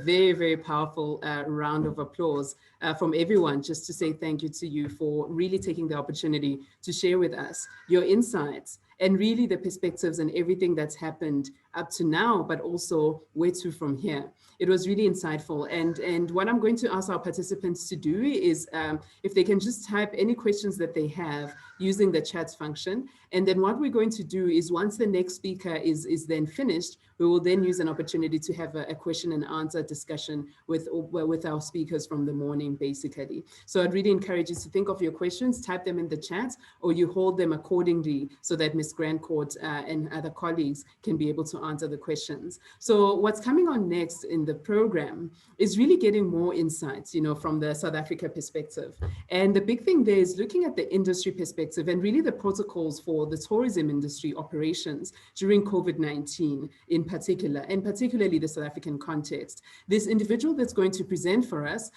very, very powerful round of applause from everyone, just to say thank you to you for really taking the opportunity to share with us your insights and really the perspectives and everything that's happened up to now, but also where to from here. It was really insightful. And what I'm going to ask our participants to do is if they can just type any questions that they have using the chat function. And then what we're going to do is once the next speaker is then finished, we will then use an opportunity to have a question and answer discussion with our speakers from the morning, basically. So I'd really encourage you to think of your questions, type them in the chat, or you hold them accordingly so that Ms. Grandcourt and other colleagues can be able to answer the questions. So what's coming on next in the program is really getting more insights, from the South Africa perspective. And the big thing there is looking at the industry perspective and really the protocols for the tourism industry operations during COVID-19 in particular, and particularly the South African context. This individual that's going to present for us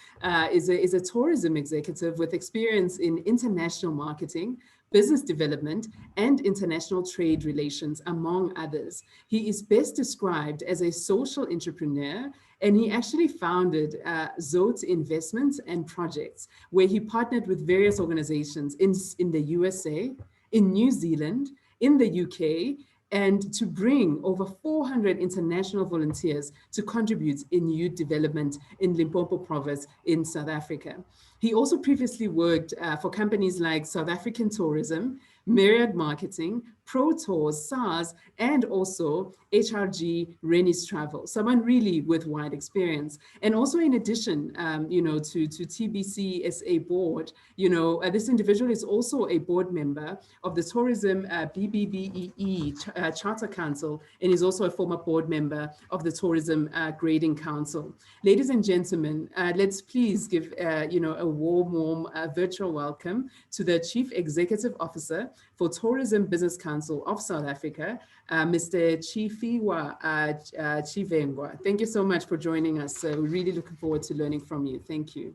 is a tourism executive with experience in international marketing, business development, and international trade relations, among others. He is best described as a social entrepreneur, and he actually founded Zote Investments and Projects, where he partnered with various organizations in the USA, in New Zealand, in the UK, and to bring over 400 international volunteers to contribute in youth development in Limpopo province in South Africa. He also previously worked for companies like South African Tourism, Myriad Marketing, Pro Tours, SARS, and also HRG Rennie's Travel, someone really with wide experience. And also in addition, to TBCSA board, this individual is also a board member of the Tourism BBBEE Charter Council, and is also a former board member of the Tourism Grading Council. Ladies and gentlemen, let's please give a warm virtual welcome to the Chief Executive Officer for Tourism Business Council of South Africa, Mr. Tshifhiwa Tshivhengwa. Thank you so much for joining us. We're really looking forward to learning from you. Thank you.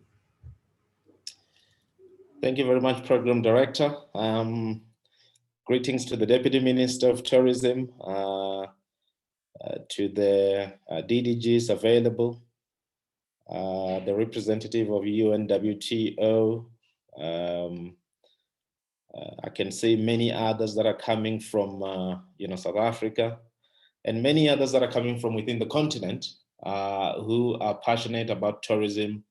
Thank you very much, Program Director. Greetings to the Deputy Minister of Tourism, to the DDGs available, the representative of UNWTO. I can see many others that are coming from South Africa, and many others that are coming from within the continent who are passionate about tourism,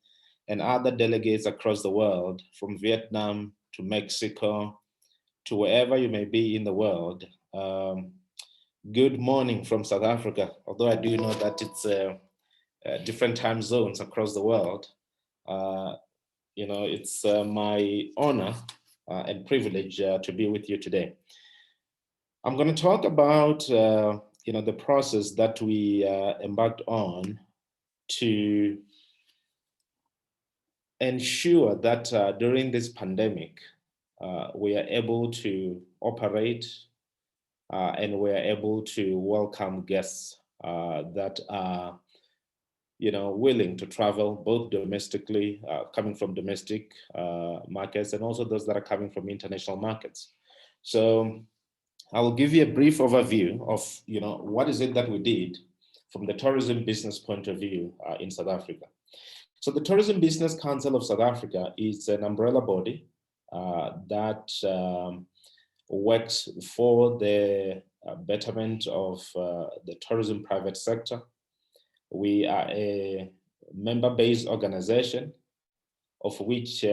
and other delegates across the world, from Vietnam to Mexico to wherever you may be in the world. Good morning from South Africa, although I do know that it's different time zones across the world. It's my honor and privilege to be with you today. I'm going to talk about the process that we embarked on to ensure that during this pandemic we are able to operate and we are able to welcome guests that are willing to travel, both domestically, coming from domestic markets, and also those that are coming from international markets. So I will give you a brief overview of what is it that we did from the tourism business point of view in South Africa. So the Tourism Business Council of South Africa is an umbrella body that works for the betterment of the tourism private sector. We are a member-based organization of which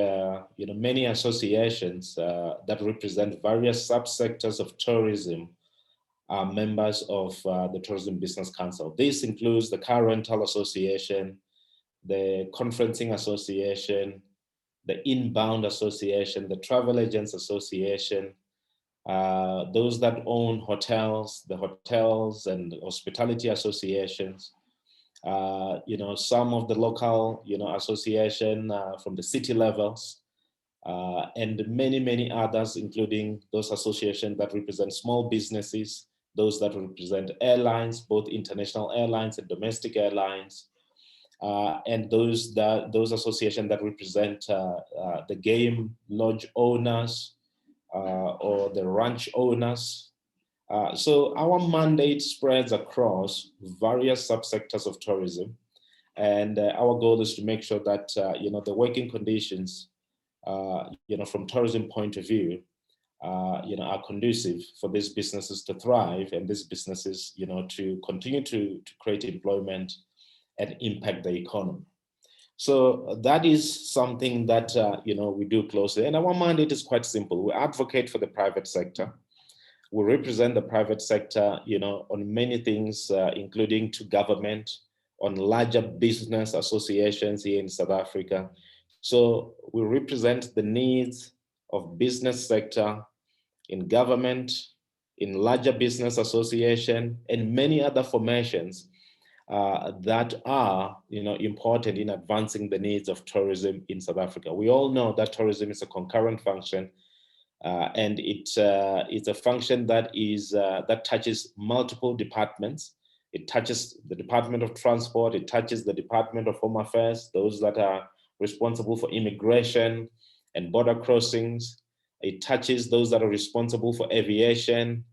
many associations that represent various subsectors of tourism are members of the Tourism Business Council. This includes the Car Rental Association, the Conferencing Association, the Inbound Association, the Travel Agents Association, those that own hotels, the hotels and hospitality associations, some of the local, association from the city levels, and many, many others, including those associations that represent small businesses, those that represent airlines, both international airlines and domestic airlines, and those associations that represent the game lodge owners or the ranch owners. So our mandate spreads across various subsectors of tourism, And our goal is to make sure that, the working conditions, from tourism point of view, are conducive for these businesses to thrive, and these businesses, to continue to create employment and impact the economy. So that is something that, we do closely. And our mandate is quite simple. We advocate for the private sector. We represent the private sector, on many things, including to government, on larger business associations here in South Africa. So we represent the needs of business sector in government, in larger business association, and many other formations that are, important in advancing the needs of tourism in South Africa. We all know that tourism is a concurrent function, and it's a function that is that touches multiple departments. It touches the Department of Transport. It touches the Department of Home Affairs, those that are responsible for immigration and border crossings. It touches those that are responsible for aviation.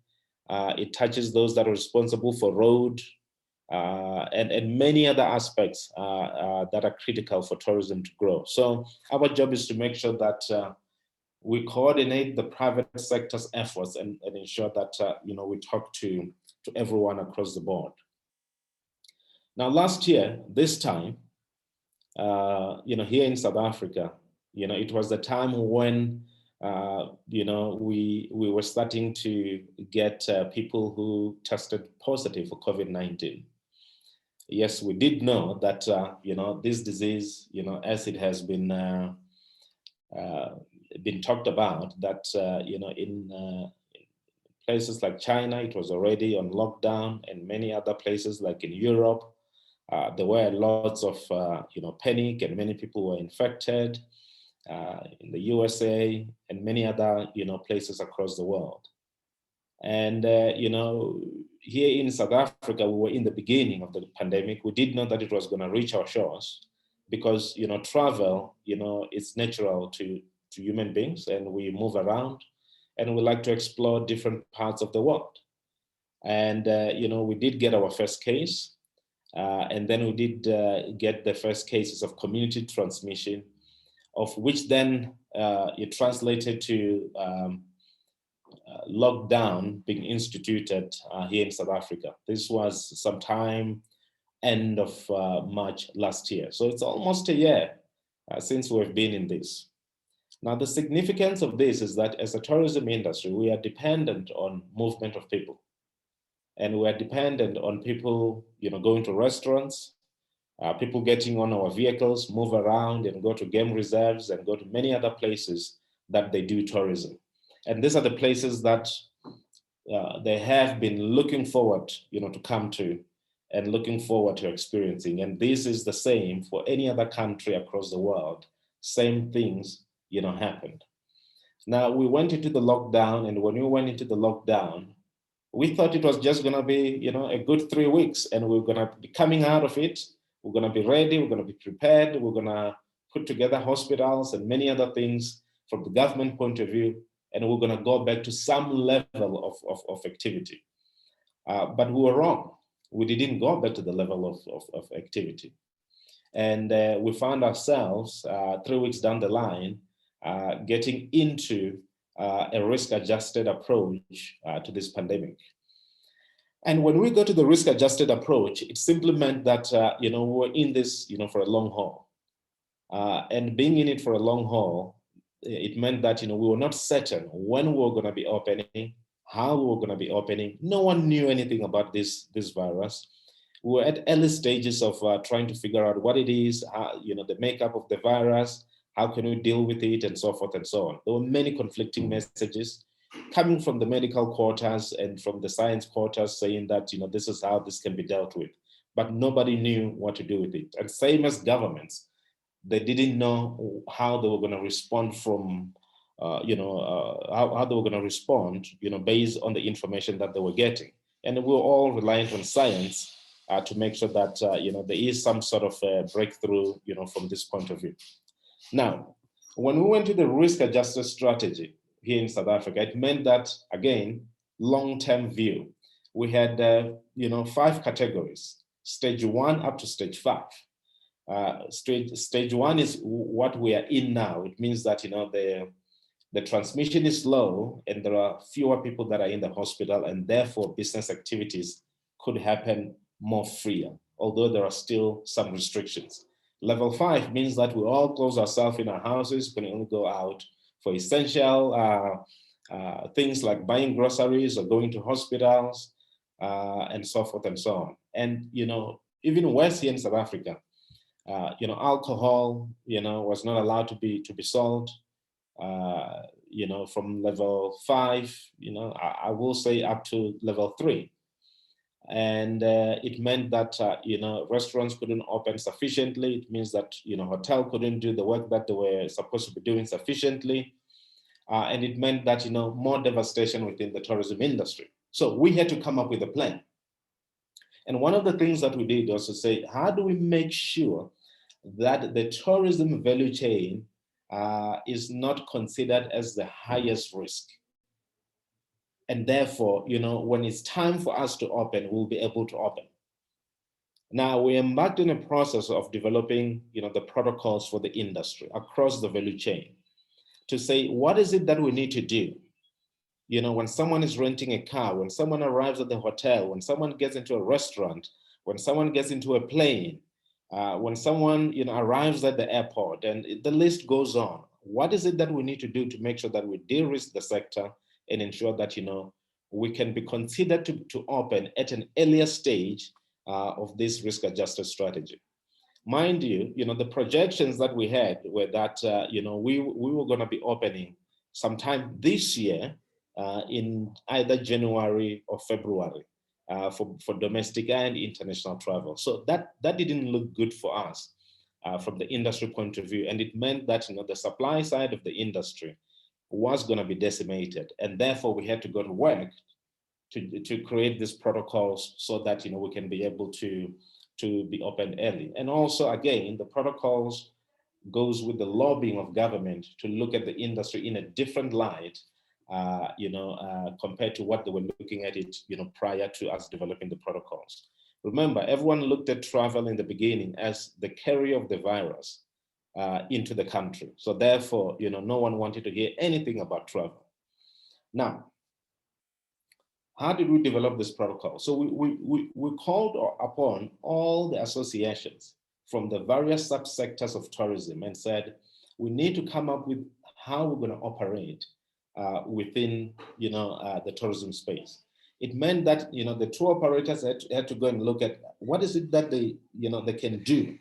It touches those that are responsible for road, and many other aspects that are critical for tourism to grow. So our job is to make sure that we coordinate the private sector's efforts and ensure that we talk to everyone across the board. Now, last year, this time, here in South Africa, it was the time when we were starting to get people who tested positive for COVID-19. Yes, we did know that this disease, as it has been talked about, that in places like China, it was already on lockdown, and many other places like in Europe, there were lots of panic, and many people were infected. In the USA and many other places across the world. And here in South Africa, we were in the beginning of the pandemic. We did know that it was going to reach our shores, because travel it's natural to human beings, and we move around and we like to explore different parts of the world. And we did get our first case, and then we did get the first cases of community transmission, of which then it translated to lockdown being instituted here in South Africa. This was sometime end of March last year. So it's almost a year since we've been in this. Now, the significance of this is that as a tourism industry, we are dependent on movement of people. And we are dependent on people, going to restaurants, people getting on our vehicles, move around and go to game reserves and go to many other places that they do tourism. And these are the places that they have been looking forward, to come to and looking forward to experiencing. And this is the same for any other country across the world. Same things, happened. Now, we went into the lockdown, and when we went into the lockdown, we thought it was just going to be, a good 3 weeks, and we're going to be coming out of it. We're going to be ready. We're going to be prepared. We're going to put together hospitals and many other things from the government point of view, and we're going to go back to some level of activity. But we were wrong. We didn't go back to the level of activity. And we found ourselves 3 weeks down the line getting into a risk-adjusted approach to this pandemic. And when we go to the risk-adjusted approach, it simply meant that we were in this for a long haul. And being in it for a long haul, it meant that we were not certain when we were going to be opening, how we were going to be opening. No one knew anything about this virus. We were at early stages of trying to figure out what it is, how, the makeup of the virus, how can we deal with it, and so forth and so on. There were many conflicting messages coming from the medical quarters and from the science quarters saying that, this is how this can be dealt with. But nobody knew what to do with it. And same as governments, they didn't know how they were going to respond from, how they were going to respond, based on the information that they were getting. And we were all reliant on science to make sure that, there is some sort of breakthrough, from this point of view. Now, when we went to the risk-adjusted strategy here in South Africa, it meant that, again, long-term view. We had, 5 categories, stage 1 up to stage 5. Stage one is what we are in now. It means that the transmission is low and there are fewer people that are in the hospital, and therefore business activities could happen more freer, although there are still some restrictions. Level 5 means that we all close ourselves in our houses, can only go out for essential things like buying groceries or going to hospitals, and so forth and so on. And even worse here in South Africa, alcohol, was not allowed to be sold. From level 5, I will say up to level 3. And it meant that, restaurants couldn't open sufficiently. It means that, hotel couldn't do the work that they were supposed to be doing sufficiently. And it meant that, more devastation within the tourism industry. So we had to come up with a plan. And one of the things that we did was to say, how do we make sure that the tourism value chain is not considered as the highest risk? And therefore, when it's time for us to open, we'll be able to open. Now, we embarked on a process of developing, the protocols for the industry across the value chain to say, what is it that we need to do? When someone is renting a car, when someone arrives at the hotel, when someone gets into a restaurant, when someone gets into a plane, when someone arrives at the airport, and the list goes on. What is it that we need to do to make sure that we de-risk the sector and ensure that we can be considered to open at an earlier stage of this risk-adjusted strategy? Mind you, the projections that we had were that we were going to be opening sometime this year in either January or February for domestic and international travel. So that didn't look good for us from the industry point of view, and it meant that the supply side of the industry was going to be decimated, and therefore we had to go to work to create these protocols so that we can be able to be open early. And also, again, the protocols goes with the lobbying of government to look at the industry in a different light, compared to what they were looking at it, prior to us developing the protocols. Remember, everyone looked at travel in the beginning as the carrier of the virus into the country. So therefore, no one wanted to hear anything about travel. Now, how did we develop this protocol? So we called upon all the associations from the various subsectors of tourism and said, we need to come up with how we're going to operate within the tourism space. It meant that the tour operators had to go and look at what is it that they can do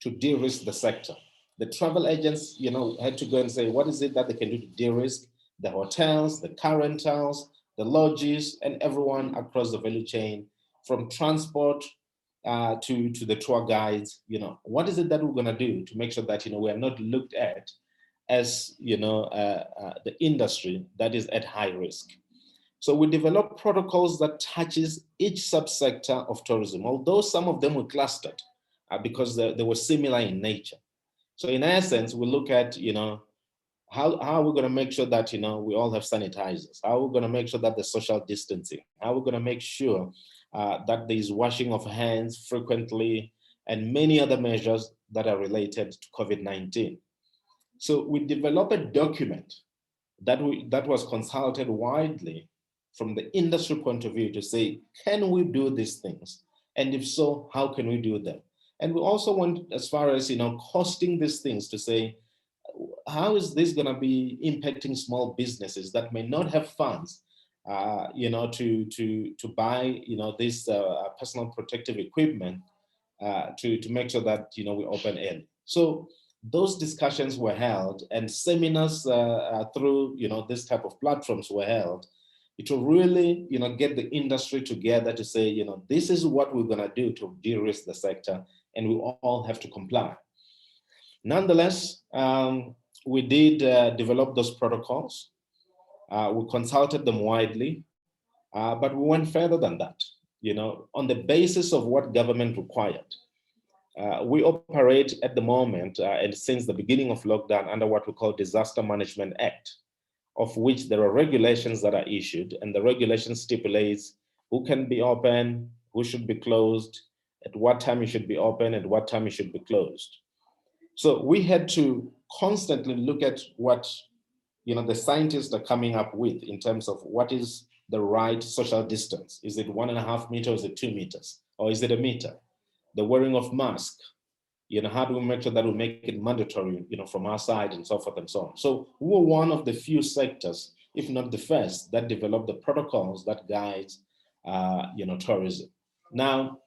to de-risk the sector. The travel agents had to go and say, what is it that they can do to de-risk the hotels, the car rentals, the lodges, and everyone across the value chain, from transport to the tour guides. What is it that we're going to do to make sure that we are not looked at as the industry that is at high risk? So we developed protocols that touches each subsector of tourism, although some of them were clustered because they were similar in nature. So in essence, we look at how are we going to make sure that we all have sanitizers? How are we going to make sure that there's social distancing? How are we going to make sure that there's washing of hands frequently, and many other measures that are related to COVID-19? So we developed a document that was consulted widely from the industry point of view to say, can we do these things? And if so, how can we do them? And we also went as far as costing these things to say, how is this going to be impacting small businesses that may not have funds, to buy, this personal protective equipment to make sure that we open early. So those discussions were held, and seminars through this type of platforms were held. It will really get the industry together to say, this is what we're going to do to de-risk the sector, and we all have to comply. Nonetheless, we did develop those protocols. We consulted them widely, but we went further than that, on the basis of what government required. We operate at the moment, and since the beginning of lockdown, under what we call Disaster Management Act, of which there are regulations that are issued, and the regulation stipulates who can be open, who should be closed, at what time it should be open, at what time it should be closed. So we had to constantly look at what the scientists are coming up with in terms of what is the right social distance. Is it 1.5 meters, is it 2 meters, or is it a meter? The wearing of mask, how do we make sure that we make it mandatory, from our side, and so forth and so on. So we were one of the few sectors, if not the first, that developed the protocols that guides, tourism. Now,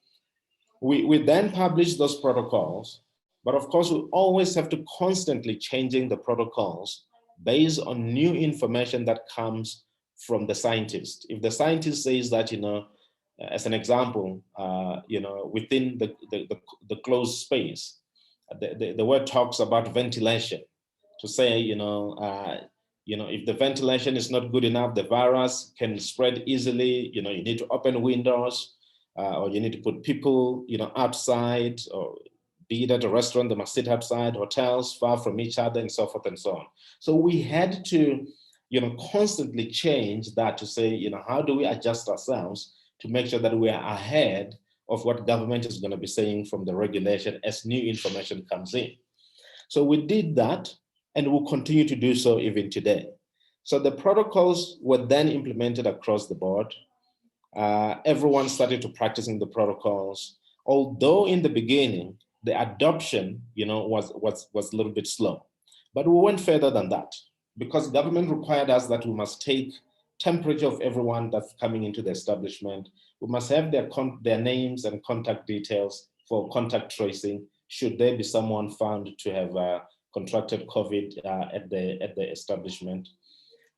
we then publish those protocols, but of course, we always have to constantly changing the protocols based on new information that comes from the scientist. If the scientist says that, as an example, within the closed space, the word talks about ventilation to say, if the ventilation is not good enough, the virus can spread easily. You need to open windows, or you need to put people, outside, or be it at a restaurant, they must sit outside, hotels far from each other, and so forth and so on. So we had to, constantly change that to say, how do we adjust ourselves to make sure that we are ahead of what government is going to be saying from the regulation as new information comes in. So we did that, and we'll continue to do so even today. So the protocols were then implemented across the board. Everyone started to practicing the protocols, although in the beginning, the adoption, was a little bit slow. But we went further than that, because government required us that we must take temperature of everyone that's coming into the establishment. We must have their names and contact details for contact tracing, should there be someone found to have contracted COVID at the establishment.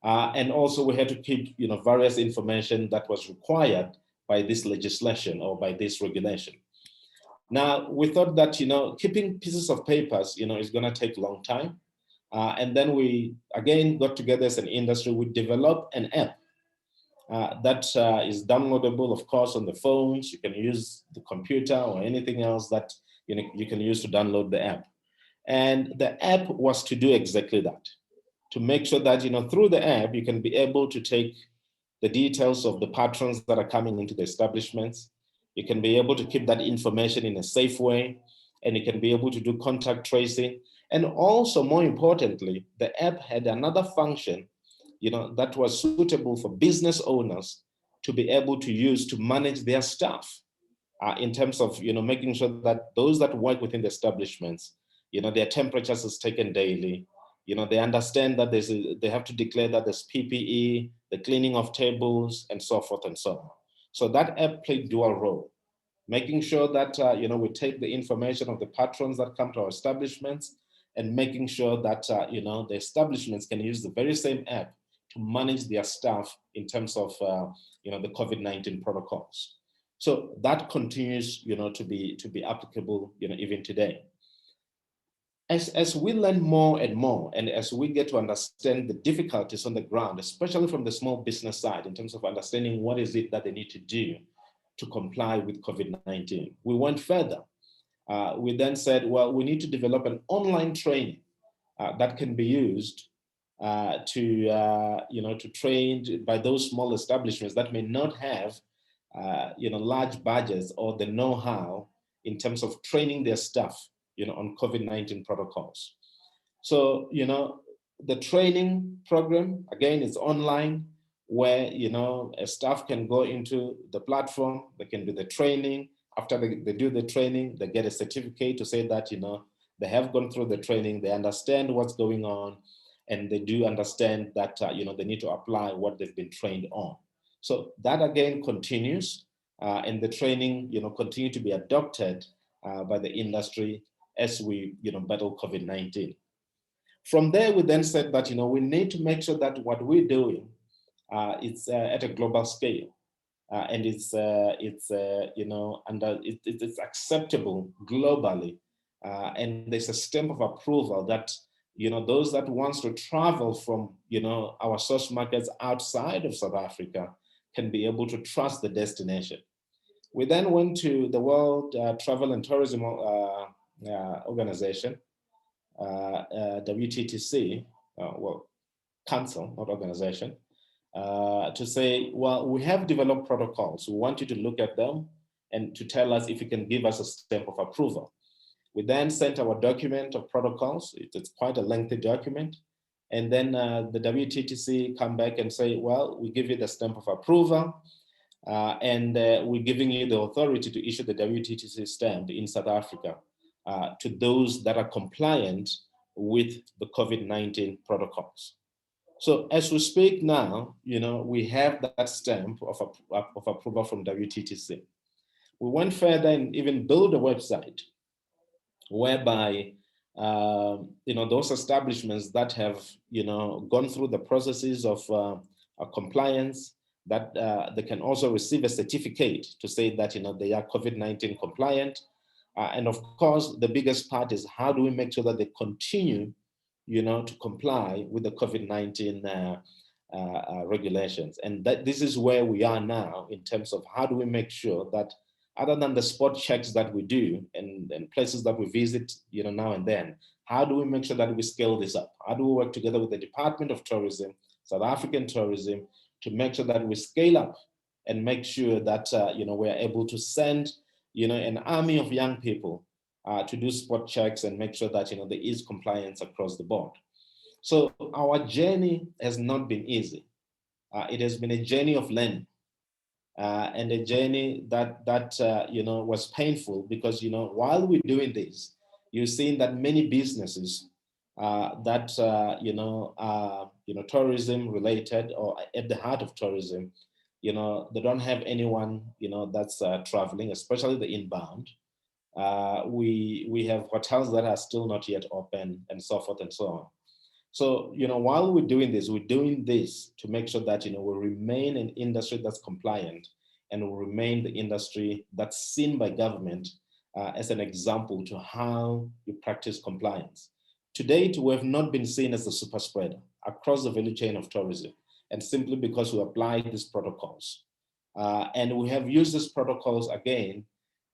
And also we had to keep, various information that was required by this legislation or by this regulation. Now, we thought that, keeping pieces of papers, is going to take a long time. And then we, again, got together as an industry. We developed an app that is downloadable, of course, on the phones. You can use the computer or anything else that you can use to download the app. And the app was to do exactly that, to make sure that, through the app, you can be able to take the details of the patrons that are coming into the establishments. You can be able to keep that information in a safe way, and you can be able to do contact tracing. And also, more importantly, the app had another function, that was suitable for business owners to be able to use to manage their staff, in terms of, making sure that those that work within the establishments, their temperatures is taken daily. They understand that they have to declare that there's PPE, the cleaning of tables, and so forth and so on. So that app played dual role, making sure that, we take the information of the patrons that come to our establishments, and making sure that, the establishments can use the very same app to manage their staff in terms of, the COVID-19 protocols. So that continues, to be applicable, even today. As we learn more and more, and as we get to understand the difficulties on the ground, especially from the small business side, in terms of understanding what is it that they need to do to comply with COVID-19, we went further. We then said, well, we need to develop an online training that can be used to train by those small establishments that may not have large budgets or the know-how in terms of training their staff on COVID-19 protocols. So, the training program, again, is online, where, a staff can go into the platform, they can do the training. After they do the training, they get a certificate to say that, they have gone through the training, they understand what's going on, and they do understand that, they need to apply what they've been trained on. So that, again, continues, and the training, continue to be adopted by the industry as we, battle COVID-19. From there, we then said that, we need to make sure that what we're doing, it's at a global scale, and it's acceptable globally, and there's a stamp of approval that, those that wants to travel from, our source markets outside of South Africa can be able to trust the destination. We then went to the World Travel and Tourism Organization, WTTC, council, not organization, to say, well, we have developed protocols. We want you to look at them and to tell us if you can give us a stamp of approval. We then sent our document of protocols. It's quite a lengthy document. And then the WTTC come back and say, well, we give you the stamp of approval, and we're giving you the authority to issue the WTTC stamp in South Africa to those that are compliant with the COVID-19 protocols. So as we speak now, we have that stamp of approval from WTTC. We went further and even built a website whereby those establishments that have gone through the processes of compliance, that they can also receive a certificate to say that they are COVID-19 compliant. And of course, the biggest part is how do we make sure that they continue to comply with the COVID-19 regulations. And that this is where we are now in terms of how do we make sure that other than the spot checks that we do and places that we visit, now and then, how do we make sure that we scale this up? How do we work together with the Department of Tourism, South African Tourism, to make sure that we scale up and make sure that, we're able to send, an army of young people to do spot checks and make sure that, there is compliance across the board. So our journey has not been easy. It has been a journey of learning. And a journey that was painful because while we're doing this, you're seeing that many businesses that are tourism related or at the heart of tourism, they don't have anyone that's traveling, especially the inbound. We have hotels that are still not yet open and so forth and so on. So, while we're doing this to make sure that, we remain an industry that's compliant and will remain the industry that's seen by government as an example to how you practice compliance. To date, we have not been seen as a super spreader across the value chain of tourism, and simply because we apply these protocols. And we have used these protocols again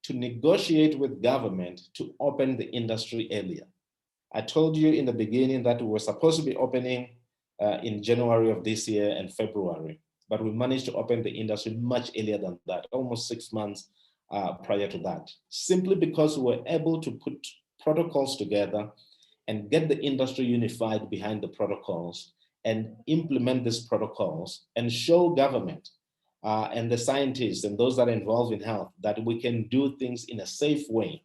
to negotiate with government to open the industry earlier. I told you in the beginning that we were supposed to be opening in January of this year and February, but we managed to open the industry much earlier than that, almost 6 months prior to that, simply because we were able to put protocols together and get the industry unified behind the protocols and implement these protocols and show government and the scientists and those that are involved in health that we can do things in a safe way.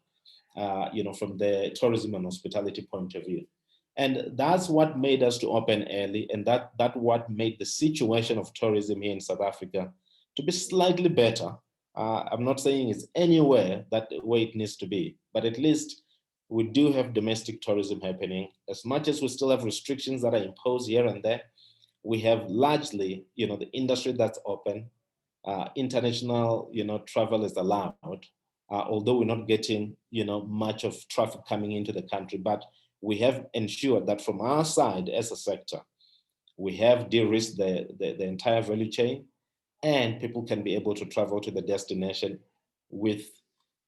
From the tourism and hospitality point of view. And that's what made us to open early, and that what made the situation of tourism here in South Africa to be slightly better. I'm not saying it's anywhere that way it needs to be, but at least we do have domestic tourism happening. As much as we still have restrictions that are imposed here and there, we have largely, the industry that's open. International, travel is allowed. Although we're not getting, much of traffic coming into the country, but we have ensured that from our side as a sector, we have de-risked the entire value chain, and people can be able to travel to the destination with,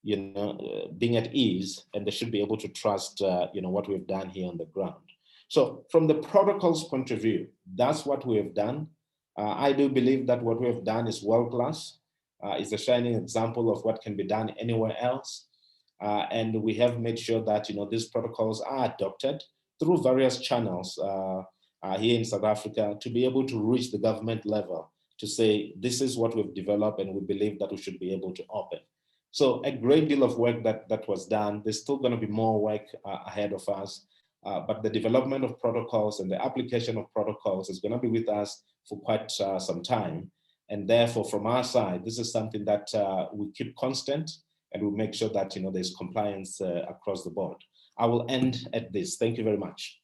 being at ease, and they should be able to trust, what we've done here on the ground. So from the protocols point of view, that's what we have done. I do believe that what we have done is world-class. Is a shining example of what can be done anywhere else. And we have made sure that these protocols are adopted through various channels here in South Africa to be able to reach the government level to say, this is what we've developed and we believe that we should be able to open. So a great deal of work that was done. There's still going to be more work ahead of us. But the development of protocols and the application of protocols is going to be with us for quite some time. And therefore, from our side, this is something that we keep constant, and we make sure that there's compliance across the board. I will end at this. Thank you very much.